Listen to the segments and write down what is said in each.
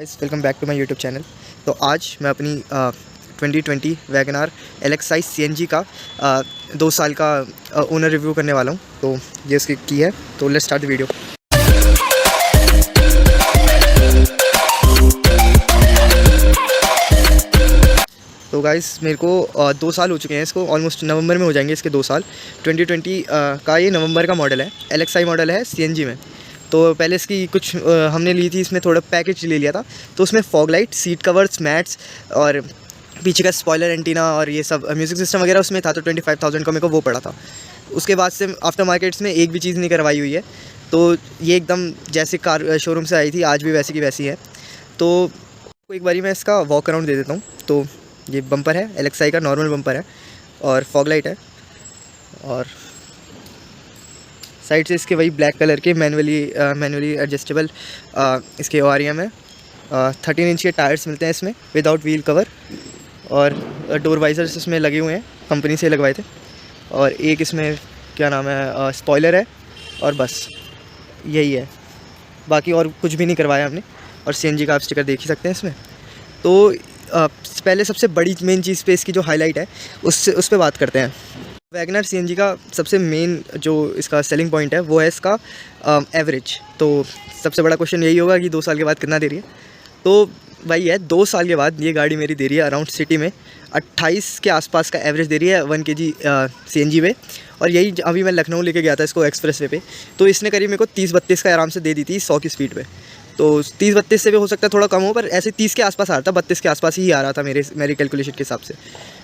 Guys welcome back to my YouTube channel. तो आज मैं अपनी 2020 वैगन आर LXi CNG का 2 साल का ओनर रिव्यू करने वाला हूँ। तो ये इसकी की है, तो लेट्स स्टार्ट द वीडियो। तो गाइस मेरे को 2 साल हो चुके हैं, इसको ऑलमोस्ट नवंबर में हो जाएंगे इसके 2 साल। 2020 का ये नवंबर का मॉडल है, LXi मॉडल है CNG में। तो पहले इसकी कुछ हमने ली थी, इसमें थोड़ा पैकेज ले लिया था। तो उसमें fog light, seat covers, mats और पीछे का स्पॉयलर एंटीना और ये सब म्यूज़िक सिस्टम वगैरह उसमें था। तो 25,000 का मेरे को वो पड़ा था। उसके बाद से आफ्टर मार्केट्स में एक भी चीज़ नहीं करवाई हुई है। तो ये एकदम जैसे कार शोरूम से आई थी आज भी वैसी की वैसी है। तो एक बारी मैं इसका वॉक अराउंड दे देता हूँ। तो ये बम्पर है, LXi का नॉर्मल बम्पर है और फॉग लाइट है, और साइड से इसके वही ब्लैक कलर के मैनुअली एडजस्टेबल इसके ORM है। 13 इंच के टायर्स मिलते हैं इसमें विदाउट व्हील कवर, और डोर वाइजर्स इसमें लगे हुए हैं, कंपनी से लगवाए थे। और एक इसमें क्या नाम है स्पॉयलर है, और बस यही है, बाकी और कुछ भी नहीं करवाया हमने। और CNG का आप स्टिकर देख ही सकते हैं इसमें। तो पहले सबसे बड़ी मेन चीज़ पे इसकी जो हाईलाइट है उस पे बात करते हैं। वैगन आर CNG का सबसे मेन जो इसका सेलिंग पॉइंट है वो है इसका एवरेज। तो सबसे बड़ा क्वेश्चन यही होगा कि 2 साल के बाद कितना दे रही है। तो वही है, 2 साल के बाद ये गाड़ी मेरी दे रही है अराउंड सिटी में 28 के आसपास का एवरेज दे रही है 1 kg CNG में। और यही अभी मैं लखनऊ लेके गया था इसको एक्सप्रेस वे पे, तो इसने करीब मेरे को 30-32 का आराम से दे दी थी 100 की स्पीड पे। तो 30-32 से भी हो सकता है थोड़ा कम हो, पर ऐसे 30 के आसपास आ रहा था, 32 के आसपास ही आ रहा था मेरी कैलकुलेशन के हिसाब से।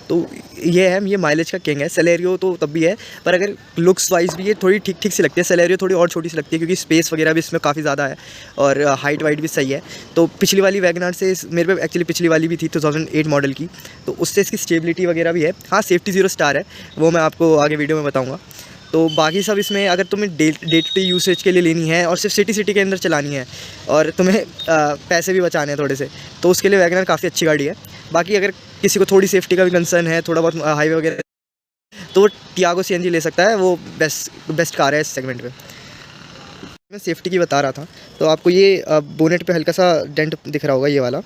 तो ये माइलेज का किंग है। सेलेरियो तो तब भी है, पर अगर लुक्स वाइज भी ये थोड़ी ठीक ठीक सी लगती है। सेलेरियो थोड़ी और छोटी सी लगती है क्योंकि स्पेस वगैरह भी इसमें काफ़ी ज़्यादा है, और हाइट वाइट भी सही है। तो पिछली वाली वैगन आर से मेरे पे एक्चुअली पिछली वाली भी थी 2008 मॉडल की, तो उससे इसकी स्टेबिलिटी वगैरह भी है। हाँ, सेफ्टी 0 स्टार है, वो मैं आपको आगे वीडियो में बताऊँगा। तो बाकी सब इसमें अगर तुम्हें डे टू डे यूसेज के लिए लेनी है और सिर्फ सिटी के अंदर चलानी है और तुम्हें पैसे भी बचाने हैं थोड़े से, तो उसके लिए वैगन आर काफ़ी अच्छी गाड़ी है। बाकी अगर किसी को थोड़ी सेफ्टी का भी कंसर्न है, थोड़ा बहुत हाईवे वगैरह, तो वो टियागो CNG ले सकता है, वो बेस्ट कार है इस सेगमेंट में। मैं सेफ्टी की बता रहा था, तो आपको ये बोनेट पे हल्का सा डेंट दिख रहा होगा, ये वाला।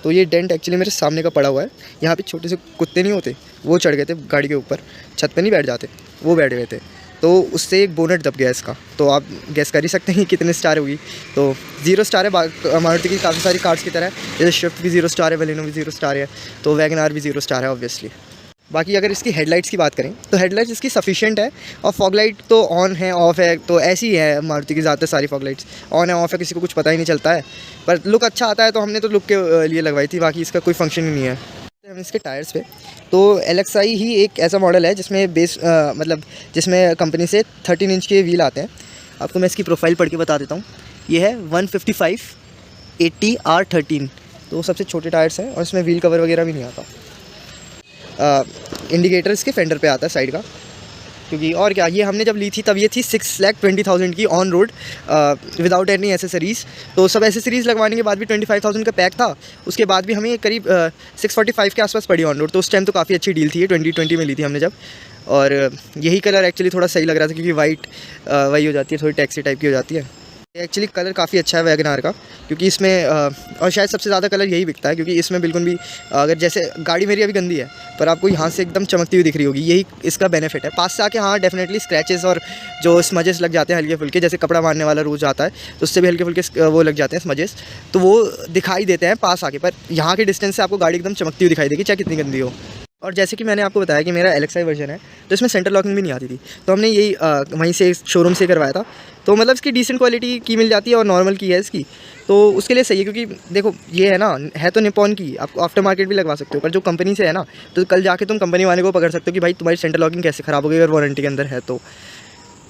तो ये डेंट एक्चुअली मेरे सामने का पड़ा हुआ है। यहाँ पे छोटे से कुत्ते नहीं होते, वो चढ़ गए थे गाड़ी के ऊपर, छत पे नहीं बैठ जाते, वो बैठ गए थे, तो उससे एक बोनेट दब गया इसका। तो आप गैस कर ही सकते हैं कितने स्टार होगी। तो 0 स्टार है। मारुति की काफ़ी सारी कार्स की तरह, जैसे स्विफ्ट भी 0 स्टार है, बलेनो भी 0 स्टार है, तो वैगन आर भी 0 स्टार है ऑब्वियसली। बाकी अगर इसकी हेडलाइट्स की बात करें तो हेडलाइट्स इसकी सफिशिएंट है, और फॉग लाइट तो ऑन है ऑफ है, तो ऐसी है मारुति की ज़्यादातर सारी फॉग लाइट्स ऑन है ऑफ है, किसी को कुछ पता ही नहीं चलता है। पर लुक अच्छा आता है, तो हमने तो लुक के लिए लगवाई थी, बाकी इसका कोई फंक्शन ही नहीं है। हम इसके टायर्स पे, तो LXi ही एक ऐसा मॉडल है जिसमें मतलब जिसमें कंपनी से 13 इंच के व्हील आते हैं। आपको मैं इसकी प्रोफाइल पढ़ के बता देता हूँ। ये है 155/80 R13, तो सबसे छोटे टायर्स हैं, और इसमें व्हील कवर वगैरह भी नहीं आता। इंडिकेटर इसके फेंडर पे आता है साइड का, क्योंकि और क्या, ये हमने जब ली थी तब ये थी 6,20,000 की on road without any accessories. तो सब एसेसरीज़ लगवाने के बाद भी 25,000 का पैक था। उसके बाद भी हमें करीब 645 के आसपास पड़ी ऑन रोड। तो उस टाइम तो काफ़ी अच्छी डील थी, ये 2020 में ली थी हमने जब। और यही कलर एक्चुअली थोड़ा सही लग रहा था, क्योंकि वाइट वही हो जाती है, थोड़ी टैक्सी टाइप की हो जाती है। एक्चुअली कलर काफ़ी अच्छा है वैगन आर का, क्योंकि इसमें और शायद सबसे ज़्यादा कलर यही बिकता है, क्योंकि इसमें बिल्कुल भी अगर जैसे गाड़ी मेरी अभी गंदी है, पर आपको यहाँ से एकदम चमकती हुई दिख रही होगी, यही इसका बेनिफिट है। पास से आके हाँ डेफिनेटली स्क्रैचेस और जो स्मजेस लग जाते हैं हल्के फुल्के, जैसे कपड़ा मारने वाला रोज आता है तो उससे भी हल्के फुल्के वो लग जाते हैं स्मजेस, तो वो दिखाई देते हैं पास आके। पर यहाँ के डिस्टेंस से आपको गाड़ी एकदम चमकती हुई दिखाई देगी, चाहे कितनी गंदी हो। और जैसे कि मैंने आपको बताया कि मेरा LXi वर्जन है, तो इसमें सेंटर लॉकिंग भी नहीं आती थी, तो हमने यही वहीं से शोरूम से करवाया था। तो मतलब इसकी डिसेंट क्वालिटी की मिल जाती है, और नॉर्मल की है इसकी, तो उसके लिए सही है। क्योंकि देखो ये है ना, है तो निपॉन की, आपको आफ्टर मार्केट भी लगवा सकते हो, पर जो कंपनी से है ना, तो कल जाके तुम कंपनी वाले को पकड़ सकते हो कि भाई तुम्हारी सेंटर लॉकिंग कैसे ख़राब हो गई अगर वारंटी के अंदर है तो।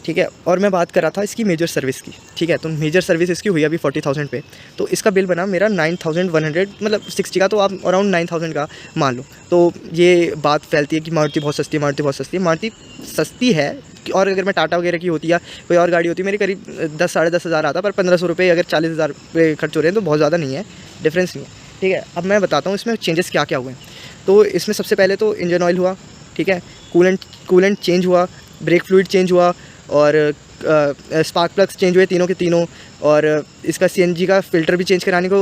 ठीक है, और मैं बात कर रहा था इसकी मेजर सर्विस की। ठीक है, तो मेजर सर्विस इसकी हुई अभी 40,000 पे, तो इसका बिल बना मेरा 9,100, मतलब 60 का, तो आप अराउंड 9,000 का मान लो। तो ये बात फैलती है कि मारुति बहुत सस्ती है, मारुति बहुत सस्ती है। मारुति सस्ती है, और अगर मैं टाटा वगैरह की होती या कोई और गाड़ी होती, मेरी करीब 10-10.5 हज़ार आता, पर 1,500 रुपये अगर 40,000 पे खर्च हो रहे हैं तो बहुत ज़्यादा नहीं है, डिफरेंस नहीं है। ठीक है, अब मैं बताता हूँ इसमें चेंजेस क्या क्या हुए हैं। तो इसमें सबसे पहले तो इंजन ऑयल हुआ, ठीक है, कूलेंट चेंज हुआ, ब्रेक फ्लूइड चेंज हुआ, और स्पार्क प्लग्स चेंज हुए तीनों के तीनों, और इसका सीएनजी का फ़िल्टर भी चेंज कराने को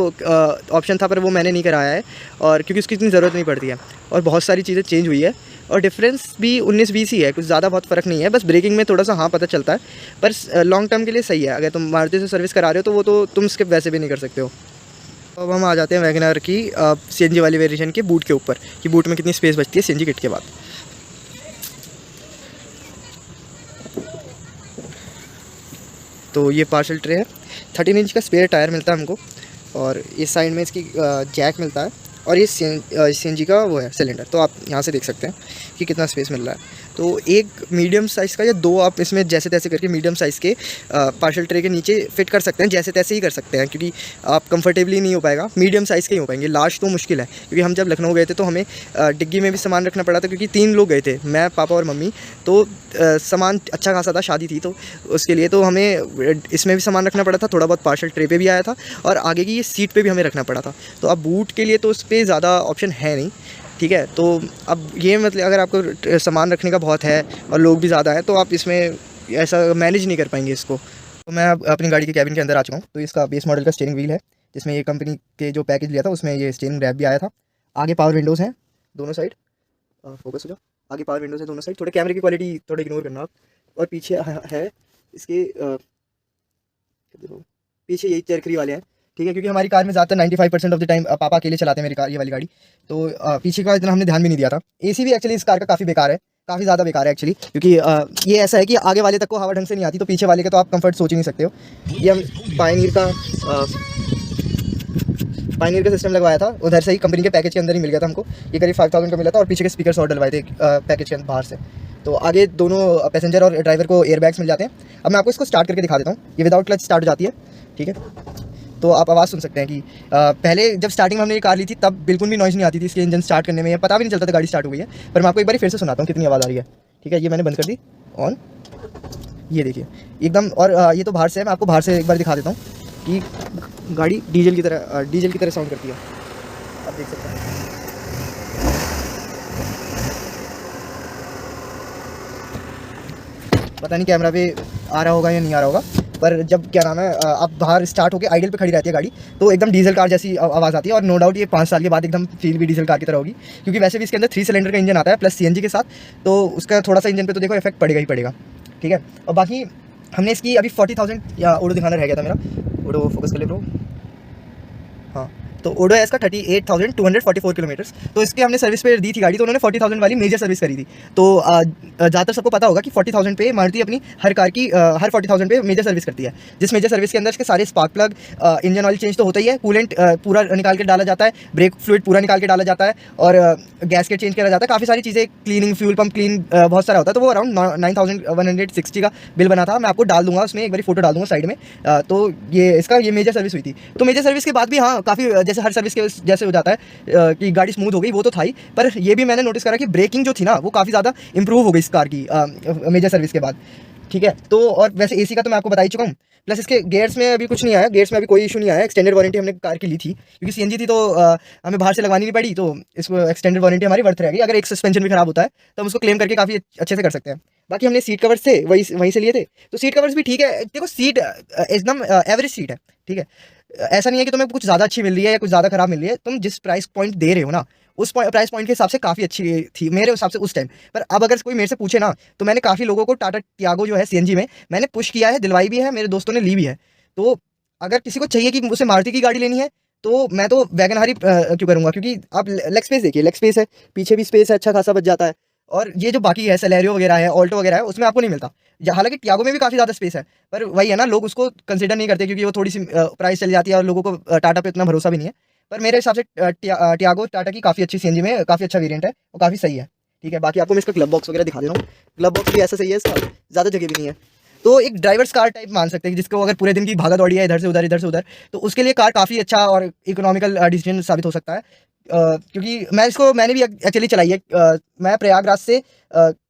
ऑप्शन था, पर वो मैंने नहीं कराया है, और क्योंकि उसकी इतनी ज़रूरत नहीं पड़ती है। और बहुत सारी चीज़ें चेंज हुई है, और डिफरेंस भी 19-20 ही है, कुछ ज़्यादा बहुत फ़र्क नहीं है, बस ब्रेकिंग में थोड़ा सा हाँ पता चलता है, पर लॉन्ग टर्म के लिए सही है। अगर तुम मारुति से सर्विस करा रहे हो तो वो तो तुम स्किप वैसे भी नहीं कर सकते हो। अब हम आ जाते हैं वैगन आर की सीएनजी वाली वेरिएशन के बूट के ऊपर, कि बूट में कितनी स्पेस बचती है सीएनजी किट के बाद। तो ये पार्सल ट्रे है, 13 इंच का स्पेयर टायर मिलता है हमको, और इस साइड में इसकी जैक मिलता है, और ये सीएनजी का वो है सिलेंडर। तो आप यहाँ से देख सकते हैं कि कितना स्पेस मिल रहा है। तो एक मीडियम साइज़ का या दो आप इसमें जैसे तैसे करके मीडियम साइज़ के पार्सल ट्रे के नीचे फिट कर सकते हैं, जैसे तैसे ही कर सकते हैं, क्योंकि आप कंफर्टेबली नहीं हो पाएगा, मीडियम साइज़ के ही हो पाएंगे। लार्ज तो मुश्किल है, क्योंकि हम जब लखनऊ गए थे तो हमें डिग्गी में भी सामान रखना पड़ा था, क्योंकि 3 लोग गए थे, मैं, पापा और मम्मी। तो सामान अच्छा खासा था, शादी थी तो उसके लिए तो हमें इसमें भी सामान रखना पड़ा था, थोड़ा बहुत पार्सल ट्रे पे भी आया था, और आगे की ये सीट पे भी हमें रखना पड़ा था। तो अब बूट के लिए तो उस पर ज़्यादा ऑप्शन है नहीं, ठीक है। तो अब ये मतलब अगर आपको सामान रखने का बहुत है और लोग भी ज़्यादा हैं, तो आप इसमें ऐसा मैनेज नहीं कर पाएंगे इसको। तो मैं अब अपनी गाड़ी के कैबिन के अंदर आ चुका हूँ। तो इसका बेस मॉडल का स्टीयरिंग व्हील है, जिसमें ये कंपनी के जो पैकेज लिया था उसमें ये स्टीयरिंग रैप भी आया था। आगे पावर विंडोज़ हैं दोनों साइड, फोकस हो जाओ, आगे पावर विंडोज़ है दोनों साइड। थोड़े कैमरे की क्वालिटी थोड़ा इग्नोर करना आप। और पीछे है इसके पीछे यही चरखरी वाले हैं, ठीक है, क्योंकि हमारी कार में ज़्यादातर 95% ऑफ द टाइम पापा अकेले चलाते हैं मेरी कार, ये वाली गाड़ी। तो पीछे का इतना हमने ध्यान भी नहीं दिया था। एसी भी एक्चुअली इस कार का काफ़ी बेकार है, काफ़ी ज़्यादा बेकार है एक्चुअली, क्योंकि ये ऐसा है कि आगे वाले तक को हवा ढंग से नहीं आती, तो पीछे वाले का तो आप कंफर्ट सोच ही नहीं सकते हो। ये हम पायनियर का सिस्टम लगवाया था, उधर से ही कंपनी के पैकेज के अंदर ही मिल गया था हमको। ये करीब 5000 का मिला था, और पीछे के स्पीकर्स और डलवाए थे पैकेज के अंदर बाहर से। तो आगे दोनों पैसेंजर और ड्राइवर को एयरबैग्स मिल जाते हैं। अब मैं आपको इसको स्टार्ट करके दिखा देता हूँ। ये विदाउट क्लच स्टार्ट हो जाती है, ठीक है। तो आप आवाज़ सुन सकते हैं कि पहले जब स्टार्टिंग में हमने ये कार ली थी तब बिल्कुल भी नॉइज़ नहीं आती थी इसके इंजन स्टार्ट करने में, पता भी नहीं चलता था गाड़ी स्टार्ट हो गई है। पर मैं आपको एक बार फिर से सुनाता हूँ कितनी आवाज़ आ रही है, ठीक है। ये मैंने बंद कर दी ऑन, ये देखिए एकदम। और ये तो बाहर से है, मैं आपको बाहर से एक बार दिखा देता हूँ कि गाड़ी डीजल की तरह साउंड करती है, आप देख सकते हैं। पता नहीं कैमरा पे आ रहा होगा या नहीं आ रहा होगा, पर जब क्या नाम है आप बाहर स्टार्ट होकर आइडल पे खड़ी रहती है गाड़ी, तो एकदम डीजल कार जैसी आवाज़ आती है। और नो डाउट ये 5 साल के बाद एकदम फील भी डीजल कार की तरह होगी, क्योंकि वैसे भी इसके अंदर 3 सिलेंडर का इंजन आता है प्लस सीएनजी के साथ, तो उसका थोड़ा सा इंजन पे तो देखो इफेक्ट पड़ेगा ही पड़ेगा, ठीक है। और बाकी हमने इसकी अभी 40,000 या ओडो दिखाना रह गया था मेरा, ओडो फोकस कर ले ब्रो, हाँ। तो ओडो है इसका 38,244 किलोमीटर्स। तो इसके हमने सर्विस पे दी थी गाड़ी, तो उन्होंने 40,000 वाली मेजर सर्विस करी थी। तो ज़्यादातर सबको पता होगा कि 40,000 पे मारुति अपनी हर कार की हर 40,000 पे मेजर सर्विस करती है, जिस मेजर सर्विस के अंदर इसके सारे spark plug, engine oil change तो होता ही है, कूलेंट पूरा निकाल के डाला जाता है, ब्रेक फ्लूइड पूरा निकाल के डाला जाता है, और गैसकेट चेंज करा जाता है, काफ़ी सारी चीज़ें, क्लीनिंग, फ्यूल पंप क्लीन बहुत सारा होता है। तो वो अराउंड 9,160 का बिल बना था। मैं आपको डाल दूंगा उसमें, एक बार फोटो डाल दूंगा साइड में। तो ये मेजर सर्विस हुई थी। तो मेजर सर्विस के बाद भी हाँ काफ़ी जैसे हर सर्विस के जैसे हो जाता है कि गाड़ी स्मूथ हो गई, वो तो था ही, पर ये भी मैंने नोटिस करा कि ब्रेकिंग जो थी ना वो काफ़ी ज़्यादा इंप्रूव हो गई इस कार की मेजर सर्विस के बाद, ठीक है। तो और वैसे एसी का तो मैं आपको बता ही चुका हूँ, प्लस इसके गेयर्स में अभी कुछ नहीं आया, गेयर्स में अभी कोई इशू नहीं आया। एक्सटेंडेड वारंटी हमने कार की ली थी, क्योंकि सीएनजी थी तो हमें बाहर से लगवानी नहीं पड़ी, तो इसको एक्सटेंडेड वारंटी हमारी वर्थ रहेगी। अगर एक सस्पेंशन भी खराब होता है तो हम उसको क्लेम करके काफ़ी अच्छे से कर सकते हैं। बाकी हमने सीट कवर्स थे वहीं से लिए थे, तो सीट कवर्स भी ठीक है। देखो सीट एकदम एवरेज सीट है, ठीक है। ऐसा नहीं है कि तुम्हें कुछ ज़्यादा अच्छी मिल रही है या कुछ ज़्यादा खराब मिल रही है, तुम जिस प्राइस पॉइंट दे रहे हो ना उस प्राइस पॉइंट के हिसाब से काफ़ी अच्छी थी मेरे हिसाब से उस टाइम। पर अब अगर कोई मेरे से पूछे ना, तो मैंने काफ़ी लोगों को टाटा टियागो जो है सीएनजी में मैंने पुश किया है, दिलवाई भी है, मेरे दोस्तों ने ली भी है। तो अगर किसी को चाहिए कि उसे मारुति की गाड़ी लेनी है, तो मैं तो वैगन आर ही क्यों करूँगा, क्योंकि आप लेग स्पेस देखिए, लेग स्पेस है, पीछे भी स्पेस है, अच्छा खासा बच जाता है। और ये जो बाकी है सेलेरियो वगैरह है, ऑल्टो वगैरह है, उसमें आपको नहीं मिलता। हालांकि टियागो में भी काफ़ी ज़्यादा स्पेस है, पर वही है ना, लोग उसको कंसिडर नहीं करते, क्योंकि वो थोड़ी सी प्राइस चली जाती है और लोगों को टाटा पे इतना भरोसा भी नहीं है। पर मेरे हिसाब से टियागो टाटा की काफ़ी अच्छी सीएनजी में काफ़ी अच्छा वेरिएंट है, वो काफ़ी सही है, ठीक है। बाकी आपको मैं इसका ग्लब बॉक्स वगैरह दिखा दे रहा हूँ। ग्लब बॉक्स भी ऐसा सही है, इसका ज़्यादा जगह भी नहीं है। तो एक ड्राइवर्स कार टाइप मान सकते हैं, जिसको अगर पूरे दिन की भागा दौड़ी है इधर से उधर, तो उसके लिए कार काफ़ी अच्छा और इकोनॉमिकल डिसीजन साबित हो सकता है। क्योंकि मैंने भी एक्चुअली चलाई है। मैं प्रयागराज से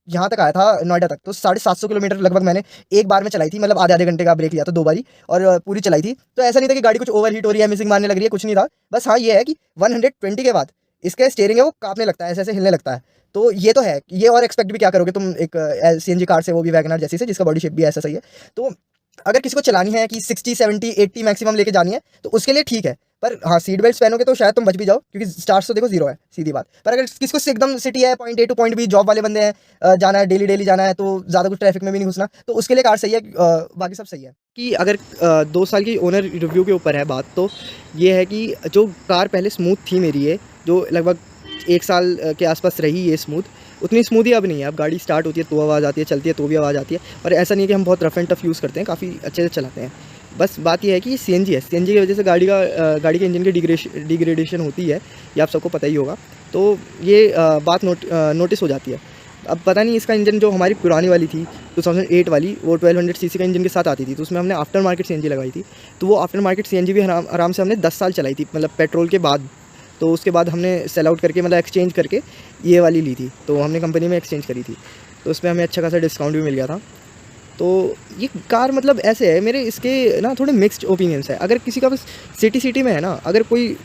यहाँ तक आया था नोएडा तक, तो 750 किलोमीटर लगभग मैंने एक बार में चलाई थी, मतलब आधे घंटे का ब्रेक लिया था 2 बारी, और पूरी चलाई थी। तो ऐसा नहीं था कि गाड़ी कुछ ओवर हीट हो रही है, मिसिंग मारने लग रही है, कुछ नहीं था। बस हाँ ये है कि 120 के बाद इसका स्टीयरिंग है वो काँपने लगता है, ऐसे-ऐसे हिलने लगता है। तो ये तो है, ये और एक्सपेक्ट भी क्या करोगे तुम एक सीएनजी कार से, वो भी वैगन आर जैसी से, जिसका बॉडी शेप भी ऐसा सही है। तो अगर किसी को चलानी है कि 60, 70, 80 मैक्सिमम लेके जानी है, तो उसके लिए ठीक है। पर हाँ, सीट बेल्ट्स पहनोगे तो शायद तुम बच भी जाओ, क्योंकि स्टार्स तो देखो 0 है, सीधी बात। पर अगर किसी को एकदम सिटी है, point A to point B, job वाले बंदे हैं, जाना है, डेली जाना है, तो ज़्यादा कुछ ट्रैफिक में भी नहीं घुसना, तो उसके लिए कार सही है। बाकी सब सही है। कि अगर 2 साल की ओनर रिव्यू के ऊपर है बात, तो ये है कि जो कार पहले स्मूथ थी मेरी, ये जो लगभग 1 साल के आसपास रही ये स्मूथ, उतनी स्मूथ ही अब नहीं है। अब गाड़ी स्टार्ट होती है तो आवाज़ आती है, चलती है तो भी आवाज़ आती है। और ऐसा नहीं है कि हम बहुत रफ एंड टफ यूज़ करते हैं, काफ़ी अच्छे से चलाते हैं। बस बात ये है कि सीएनजी है, सीएनजी की वजह से गाड़ी के इंजन की डिग्रेडेशन होती है, ये आप सबको पता ही होगा। तो ये बात नोटिस हो जाती है। अब पता नहीं, इसका इंजन जो हमारी पुरानी वाली थी 2008 वाली, वो 1200 सीसी का इंजन के साथ आती थी, तो उसमें हमने आफ्टर मार्केट सीएनजी लगाई थी। तो वो आफ्टर मार्केट सीएनजी भी आराम से हमने 10 साल चलाई थी, मतलब पेट्रोल के बाद। तो उसके बाद हमने सेल आउट करके, मतलब एक्सचेंज करके ये वाली ली थी, तो हमने कंपनी में एक्सचेंज करी थी, तो उसमें हमें अच्छा खासा डिस्काउंट भी मिल गया था। तो ये कार मतलब ऐसे है, मेरे इसके ना थोड़े मिक्स्ड ओपिनियंस है। अगर किसी का बस सिटी में है ना, अगर कोई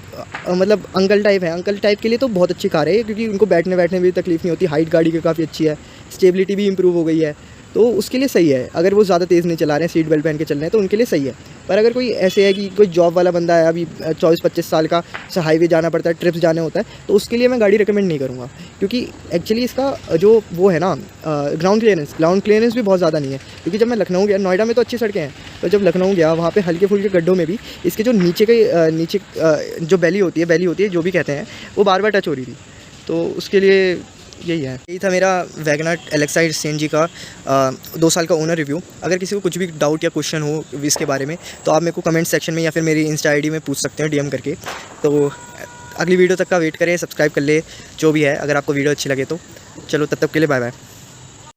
मतलब अंकल टाइप है, अंकल टाइप के लिए तो बहुत अच्छी कार है, क्योंकि उनको बैठने में भी तकलीफ़ नहीं होती। हाइट गाड़ी की काफ़ी अच्छी है, स्टेबिलिटी भी इंप्रूव हो गई है, तो उसके लिए सही है। अगर वो ज़्यादा तेज़ नहीं चला रहे हैं, सीट बेल्ट पहन के चल रहे हैं, तो उनके लिए सही है। पर अगर कोई ऐसे है कि कोई जॉब वाला बंदा है, अभी 24-25 साल का, से हाईवे जाना पड़ता है, ट्रिप्स जाने होता है, तो उसके लिए मैं गाड़ी रिकमेंड नहीं करूँगा। क्योंकि एक्चुअली इसका जो वो है ना, ग्राउंड क्लियरेंस भी बहुत ज़्यादा नहीं है। क्योंकि जब मैं लखनऊ गया, नोएडा में तो अच्छी सड़कें हैं, तो जब लखनऊ गया, वहाँ पे हल्के फुल्के गड्ढों में भी इसके जो नीचे जो बैली होती है जो भी कहते हैं, वो बार बार टच हो रही थी। तो उसके लिए यही है। यही था मेरा वैगन आर एलेक्साइड सीएनजी का 2 साल का ओनर रिव्यू। अगर किसी को कुछ भी डाउट या क्वेश्चन हो इसके बारे में, तो आप मेरे को कमेंट सेक्शन में या फिर मेरी इंस्टा आईडी में पूछ सकते हैं, डीएम करके। तो अगली वीडियो तक का वेट करें, सब्सक्राइब कर ले, जो भी है। अगर आपको वीडियो अच्छी लगे तो चलो, तब तक के लिए बाय बाय।